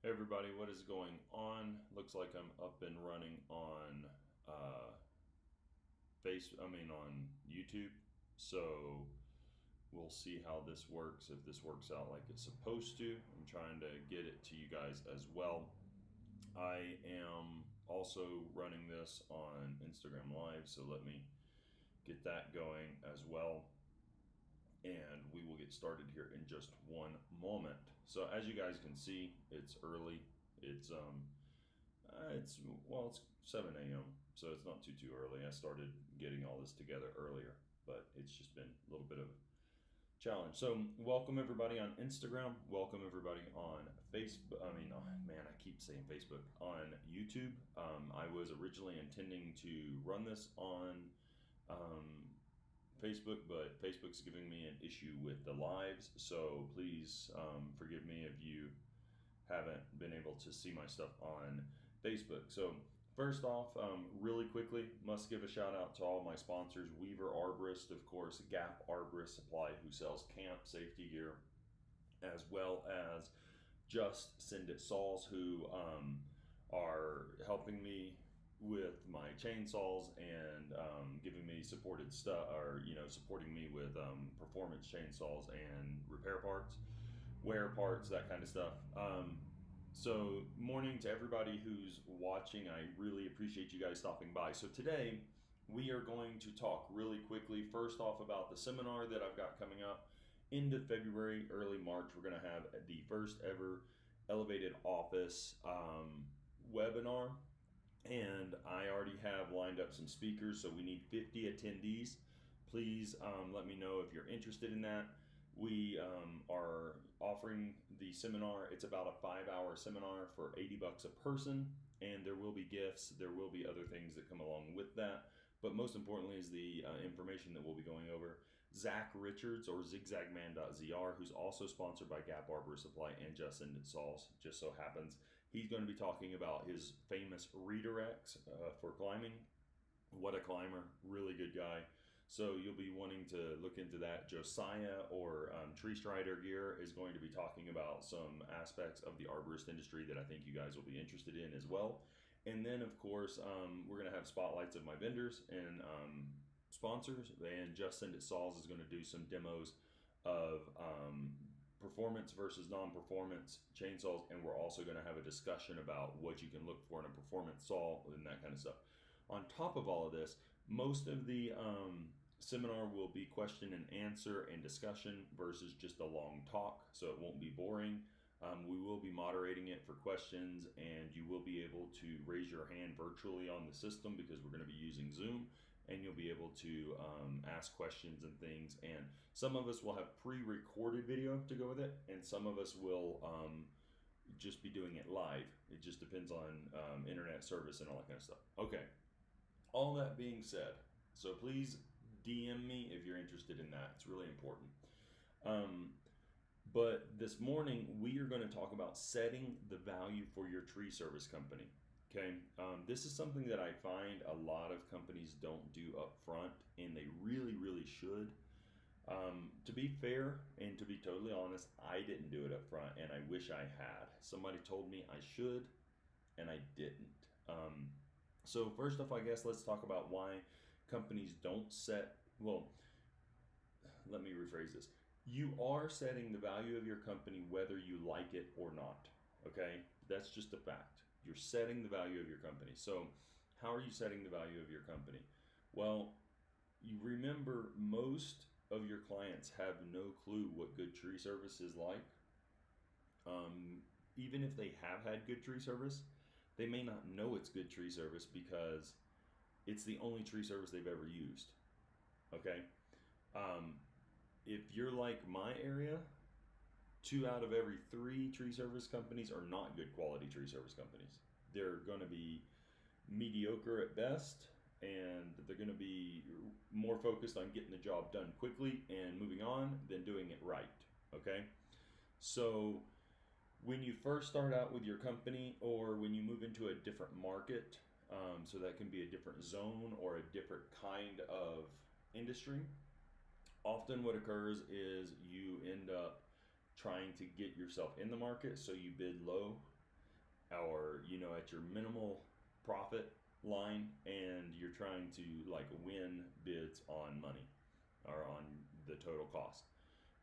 Hey everybody, what is going on? Looks like I'm up and running on on YouTube. So we'll see how this works, if this works out like it's supposed to. I'm trying to get it to you guys as well. I am also running this on Instagram Live, so let me get that going as well. And we will get started here in just one moment. So as you guys can see, it's early. It's 7 a.m. So it's not too early. I started getting all this together earlier, but it's just been a little bit of a challenge. So welcome everybody on Instagram. Welcome everybody on Facebook. Man, I keep saying Facebook on YouTube. I was originally intending to run this on um, Facebook, but Facebook's giving me an issue with the lives. So please forgive me if you haven't been able to see my stuff on Facebook. So first off, really quickly, must give a shout out to all my sponsors: Weaver Arborist, of course, Gap Arborist Supply, who sells camp safety gear, as well as Just Send It Saws, who are helping me with my chainsaws and giving me supported stuff, or supporting me with performance chainsaws and repair parts, wear parts, that kind of stuff. So, morning to everybody who's watching. I really appreciate you guys stopping by. So, today we are going to talk really quickly, first off, about the seminar that I've got coming up into February, early March. We're going to have the first ever elevated office webinar, and I already have lined up some speakers, so we need 50 attendees. Please let me know if you're interested in that. We are offering the seminar. It's about a 5-hour seminar for $80 a person, and there will be gifts. There will be other things that come along with that. But most importantly is the information that we'll be going over. Zach Richards, or zigzagman.zr, who's also sponsored by Gap Arbor Supply and Just Send It Saws, just so happens. He's going to be talking about his famous redirects for climbing. What a climber, really good guy. So you'll be wanting to look into that. Josiah, or Tree Strider Gear, is going to be talking about some aspects of the arborist industry that I think you guys will be interested in as well. And then, of course, we're going to have spotlights of my vendors and sponsors. And Just Send It Saws is going to do some demos of performance versus non-performance chainsaws, and we're also going to have a discussion about what you can look for in a performance saw and that kind of stuff. On top of all of this, most of the seminar will be question and answer and discussion versus just a long talk, so it won't be boring. We will be moderating it for questions, and you will be able to raise your hand virtually on the system because we're going to be using Zoom, and you'll be able to ask questions and things. And some of us will have pre-recorded video to go with it, and some of us will just be doing it live. It just depends on internet service and all that kind of stuff. Okay, all that being said, so please DM me if you're interested in that. It's really important. But this morning, we are going to talk about setting the value for your tree service company. Okay, this is something that I find a lot of companies don't do up front, and they really should. To be fair and to be totally honest, I didn't do it up front, and I wish I had. Somebody told me I should, and I didn't. So first off, I guess let's talk about why companies don't set, well, let me rephrase this. You are setting the value of your company whether you like it or not. Okay? That's just a fact. You're setting the value of your company. So, how are you setting the value of your company? Well, you remember, most of your clients have no clue what good tree service is like. Even if they have had good tree service, they may not know it's good tree service because it's the only tree service they've ever used. Okay? If you're like my area, 2 out of every 3 tree service companies are not good quality tree service companies. They're going to be mediocre at best, and they're going to be more focused on getting the job done quickly and moving on than doing it right. Okay? So when you first start out with your company, or when you move into a different market, so that can be a different zone or a different kind of industry, often what occurs is you end up trying to get yourself in the market, so you bid low or at your minimal profit line, and you're trying to like win bids on money or on the total cost.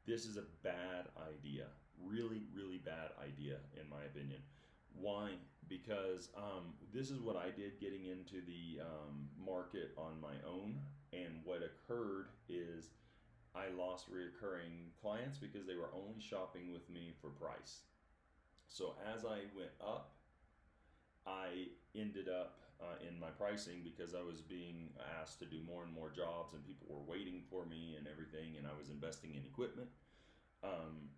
This is a bad idea, really, really bad idea in my opinion. Why? Because this is what I did getting into the market on my own, and what occurred is I lost reoccurring clients because they were only shopping with me for price. So as I went up, I ended up in my pricing because I was being asked to do more and more jobs, and people were waiting for me and everything, and I was investing in equipment. Um,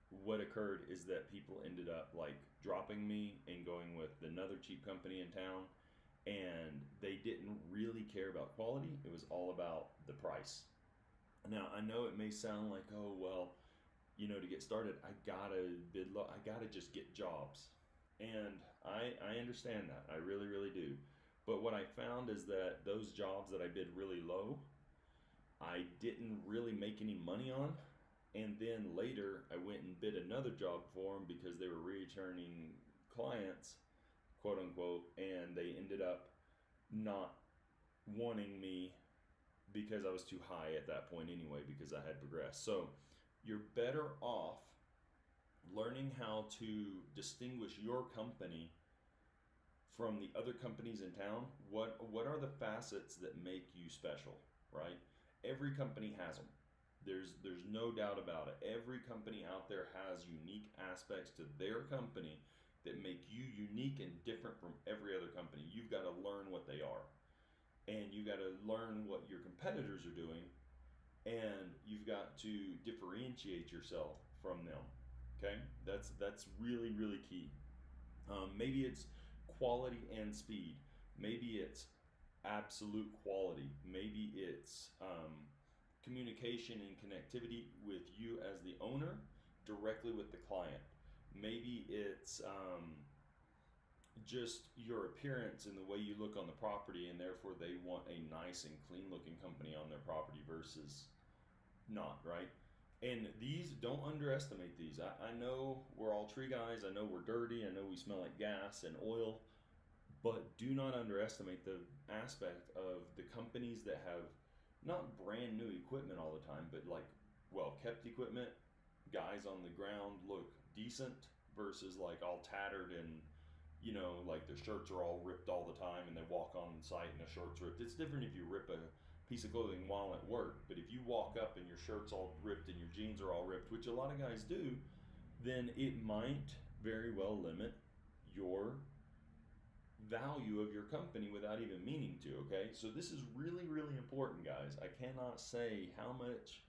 what occurred is that people ended up like dropping me and going with another cheap company in town, and they didn't really care about quality. It was all about the price. Now, I know it may sound like, oh, well, to get started, I gotta bid low. I gotta just get jobs. And I understand that. I really, really do. But what I found is that those jobs that I bid really low, I didn't really make any money on. And then later, I went and bid another job for them because they were returning clients, quote unquote, and they ended up not wanting me because I was too high at that point anyway, because I had progressed. So you're better off learning how to distinguish your company from the other companies in town. What are the facets that make you special, right? Every company has them. There's no doubt about it. Every company out there has unique aspects to their company that make you unique and different from every other company. You've got to learn what they are, and you got to learn what your competitors are doing, and you've got to differentiate yourself from them. Okay, that's really, really key. Maybe it's quality and speed. Maybe it's absolute quality. Maybe it's communication and connectivity with you as the owner directly with the client. Maybe it's just your appearance and the way you look on the property, and therefore they want a nice and clean looking company on their property versus not, right? And these, don't underestimate these. I know we're all tree guys. I know we're dirty. I know we smell like gas and oil. But do not underestimate the aspect of the companies that have not brand new equipment all the time, but like well kept equipment. Guys on the ground look decent versus like all tattered, and like their shirts are all ripped all the time, and they walk on site and their shirt's ripped. It's different if you rip a piece of clothing while at work, but if you walk up and your shirt's all ripped and your jeans are all ripped, which a lot of guys do, then it might very well limit your value of your company without even meaning to. Okay, so this is really, really important, guys. I cannot say how much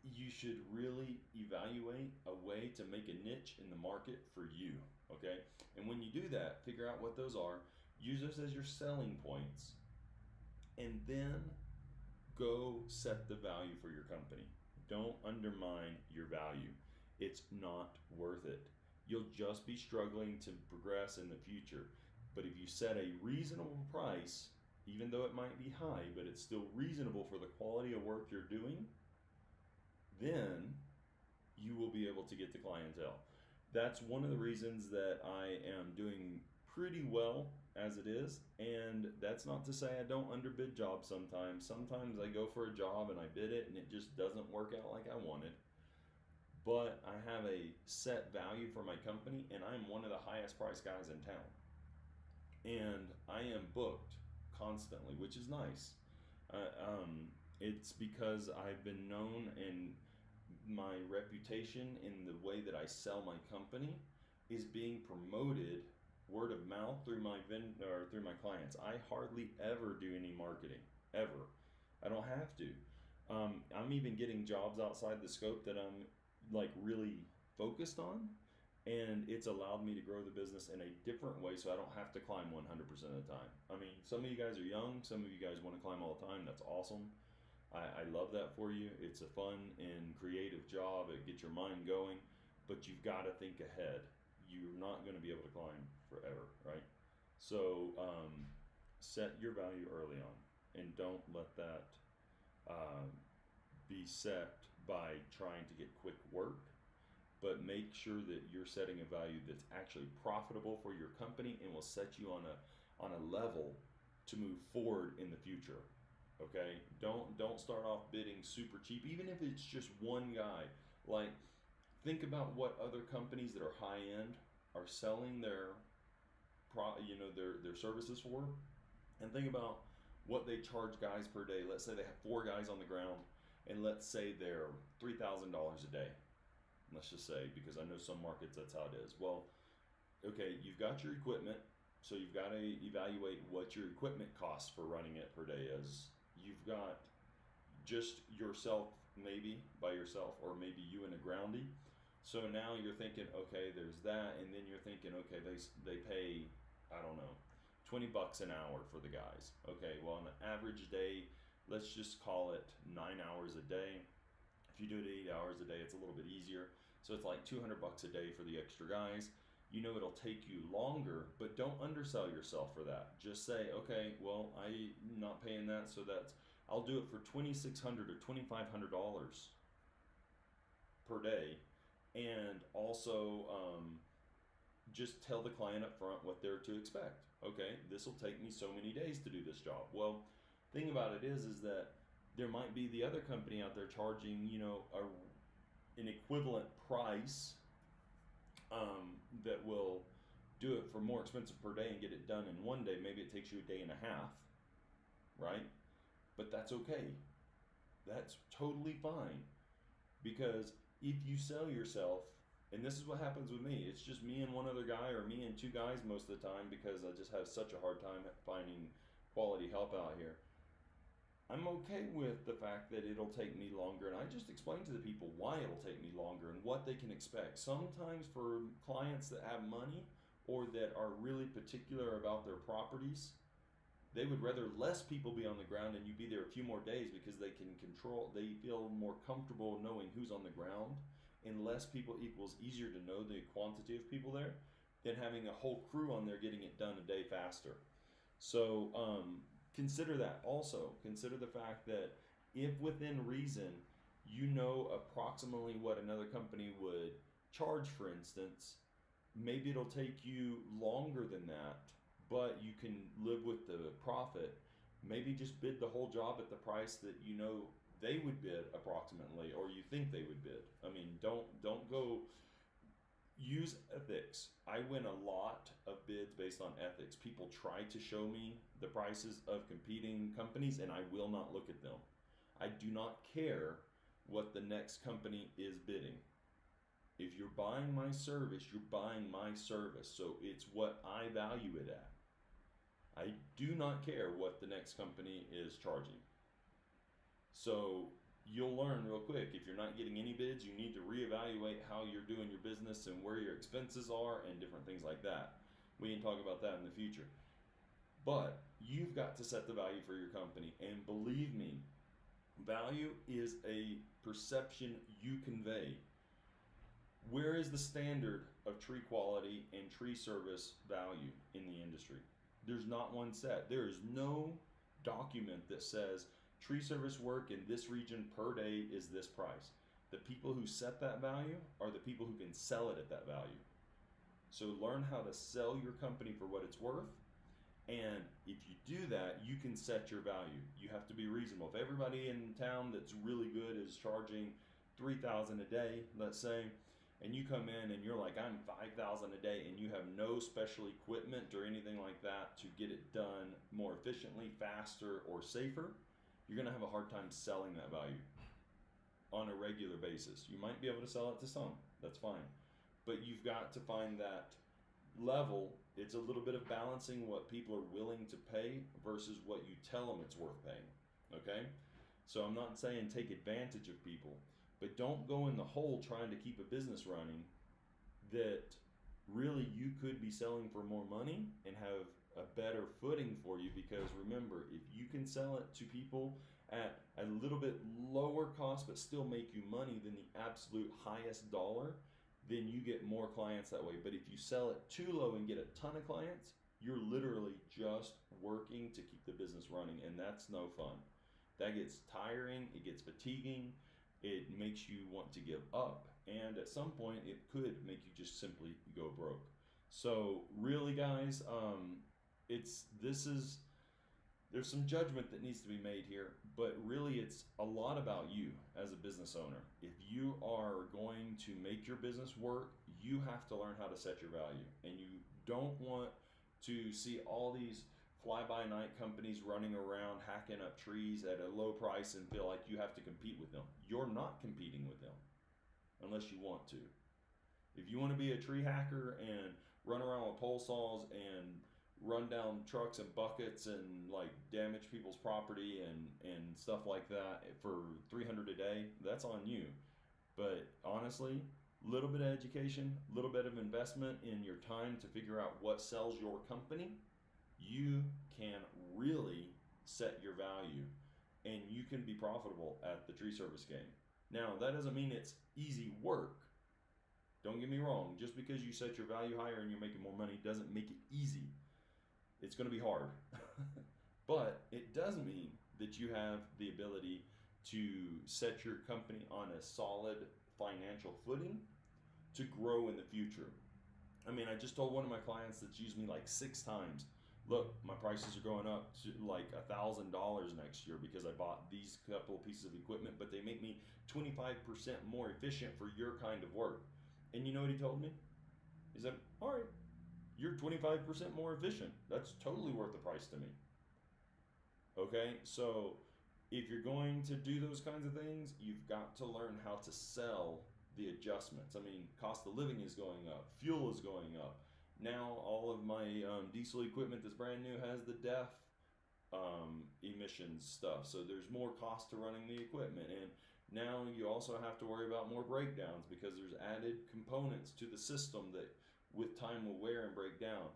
you should really evaluate a way to make a niche in the market for you. Okay, and when you do that, figure out what those are, use those as your selling points, and then go set the value for your company. Don't undermine your value. It's not worth it. You'll just be struggling to progress in the future. But if you set a reasonable price, even though it might be high, but it's still reasonable for the quality of work you're doing, then you will be able to get the clientele. That's one of the reasons that I am doing pretty well as it is, and that's not to say I don't underbid jobs sometimes. Sometimes I go for a job and I bid it and it just doesn't work out like I wanted. But I have a set value for my company, and I'm one of the highest priced guys in town. And I am booked constantly, which is nice. It's because I've been known, and my reputation in the way that I sell my company is being promoted word of mouth through my or through my clients. I hardly ever do any marketing, ever. I don't have to. I'm even getting jobs outside the scope that I'm like really focused on, and it's allowed me to grow the business in a different way, so I don't have to climb 100% of the time. I mean, some of you guys are young, some of you guys want to climb all the time. That's awesome. I love that for you. It's a fun and creative job. It gets your mind going, but you've got to think ahead. You're not going to be able to climb forever, right? So set your value early on, and don't let that be set by trying to get quick work but make sure that you're setting a value that's actually profitable for your company and will set you on a level to move forward in the future. Okay, don't start off bidding super cheap, even if it's just one guy. Like, think about what other companies that are high end are selling their their services for, and think about what they charge guys per day. Let's say they have 4 guys on the ground, and let's say they're $3,000 a day. Let's just say, because I know some markets that's how it is. Well, okay, you've got your equipment, so you've got to evaluate what your equipment costs for running it per day is. You've got just yourself, maybe by yourself, or maybe you and a groundie. So now you're thinking, okay, there's that, and then you're thinking, okay, they pay, I don't know, $20 an hour for the guys. Okay, well, on an average day, let's just call it 9 hours a day. If you do it 8 hours a day, it's a little bit easier. So it's like $200 a day for the extra guys. You know it'll take you longer, but don't undersell yourself for that. Just say, okay, well, I'm not paying that, so I'll do it for $2,600 or $2,500 per day, and also just tell the client up front what they're to expect. Okay, this will take me so many days to do this job. Well, thing about it is that there might be the other company out there charging, an equivalent price that will do it for more expensive per day and get it done in one day. Maybe it takes you a day and a half, right? But that's okay. That's totally fine, because if you sell yourself, and this is what happens with me, it's just me and one other guy, or me and 2 guys most of the time, because I just have such a hard time finding quality help out here. I'm okay with the fact that it'll take me longer, and I just explain to the people why it'll take me longer and what they can expect. Sometimes for clients that have money or that are really particular about their properties, they would rather less people be on the ground and you be there a few more days, because they feel more comfortable knowing who's on the ground, and less people equals easier to know the quantity of people there than having a whole crew on there getting it done a day faster. So consider that also. Consider the fact that if within reason you know approximately what another company would charge, for instance, maybe it'll take you longer than that, but you can live with the profit. Maybe just bid the whole job at the price that you know they would bid approximately, or you think they would bid. I mean, don't go. Use ethics. I win a lot of bids based on ethics. People try to show me the prices of competing companies, and I will not look at them. I do not care what the next company is bidding. If you're buying my service, you're buying my service, so it's what I value it at. I do not care what the next company is charging. So you'll learn real quick. If you're not getting any bids, you need to reevaluate how you're doing your business and where your expenses are and different things like that. We can talk about that in the future. But you've got to set the value for your company. And believe me, value is a perception you convey. Where is the standard of tree quality and tree service value in the industry? There's not one set. There is no document that says tree service work in this region per day is this price. The people who set that value are the people who can sell it at that value. So learn how to sell your company for what it's worth. And if you do that, you can set your value. You have to be reasonable. If everybody in town that's really good is charging $3,000 a day, let's say, and you come in and you're like, I'm $5,000 a day, and you have no special equipment or anything like that to get it done more efficiently, faster, or safer, you're gonna have a hard time selling that value on a regular basis. You might be able to sell it to some, that's fine. But you've got to find that level. It's a little bit of balancing what people are willing to pay versus what you tell them it's worth paying, okay? So I'm not saying take advantage of people, but don't go in the hole trying to keep a business running that really you could be selling for more money and have a better footing for you. Because remember, if you can sell it to people at a little bit lower cost but still make you money than the absolute highest dollar, then you get more clients that way. But if you sell it too low and get a ton of clients, you're literally just working to keep the business running, and that's no fun. That gets tiring, it gets fatiguing. it makes you want to give up, and at some point it could make you just simply go broke. So really, guys, it's this is there's some judgment that needs to be made here, but really it's a lot about you as a business owner. If you are going to make your business work, you have to learn how to set your value, and you don't want to see all these fly-by-night companies running around hacking up trees at a low price and feel like you have to compete with them. You're not competing with them unless you want to. If you want to be a tree hacker and run around with pole saws and run down trucks and buckets and like damage people's property and stuff like that for 300 a day, that's on you. But honestly, a little bit of education, a little bit of investment in your time to figure out what sells your company, you can really set your value and you can be profitable at the tree service game. Now, that doesn't mean it's easy work. Don't get me wrong. Just because you set your value higher and you're making more money doesn't make it easy. It's going to be hard. But it does mean that you have the ability to set your company on a solid financial footing to grow in the future. I mean, I just told one of my clients that's used me like 6 times, look, my prices are going up to like $1,000 next year because I bought these couple of pieces of equipment, but they make me 25% more efficient for your kind of work. And you know what he told me? He said, all right, you're 25% more efficient. That's totally worth the price to me. Okay, so if you're going to do those kinds of things, you've got to learn how to sell the adjustments. I mean, cost of living is going up, fuel is going up. Now all of my diesel equipment that's brand new has the DEF emissions stuff, so there's more cost to running the equipment, and now you also have to worry about more breakdowns because there's added components to the system that with time will wear and break down.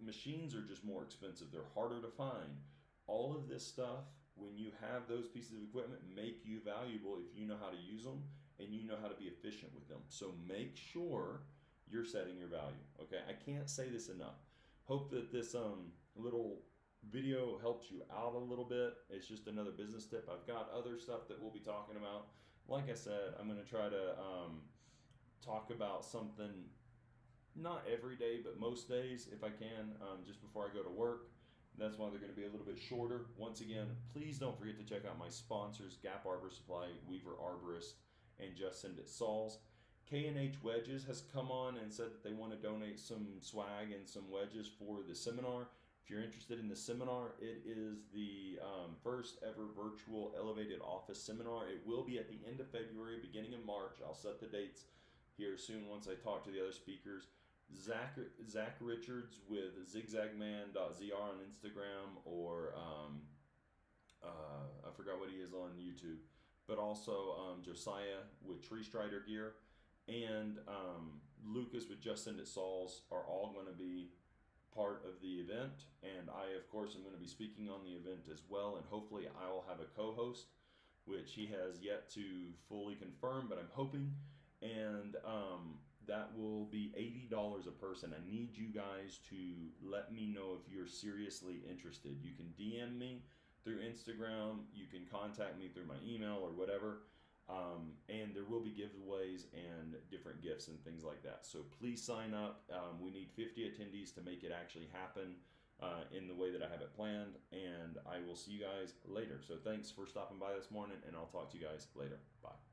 Machines are just more expensive, they're harder to find. All of this stuff, when you have those pieces of equipment, make you valuable if you know how to use them and you know how to be efficient with them. So make sure you're setting your value. Okay, I can't say this enough. Hope that this little video helps you out a little bit. It's just another business tip. I've got other stuff that we'll be talking about. Like I said, I'm going to try to talk about something not every day, but most days if I can, just before I go to work. That's why they're going to be a little bit shorter. Once again, please don't forget to check out my sponsors, Gap Arbor Supply, Weaver Arborist, and Just Send It Saws. K&H Wedges has come on and said that they want to donate some swag and some wedges for the seminar. If you're interested in the seminar, it is the first ever virtual elevated office seminar. It will be at the end of February, beginning of March. I'll set the dates here soon once I talk to the other speakers. Zach Richards with zigzagman.zr on Instagram, or I forgot what he is on YouTube, but also Josiah with Tree Strider Gear, and Lucas with Just Send It Saws are all going to be part of the event, and I of course am going to be speaking on the event as well, and hopefully I will have a co-host, which he has yet to fully confirm, but I'm hoping, and that will be $80 a person. I need you guys to let me know if you're seriously interested. You can DM me through Instagram, you can contact me through my email or whatever, and there will be giveaways and different gifts and things like that. So please sign up. We need 50 attendees to make it actually happen in the way that I have it planned, and I will see you guys later. So thanks for stopping by this morning, and I'll talk to you guys later. Bye.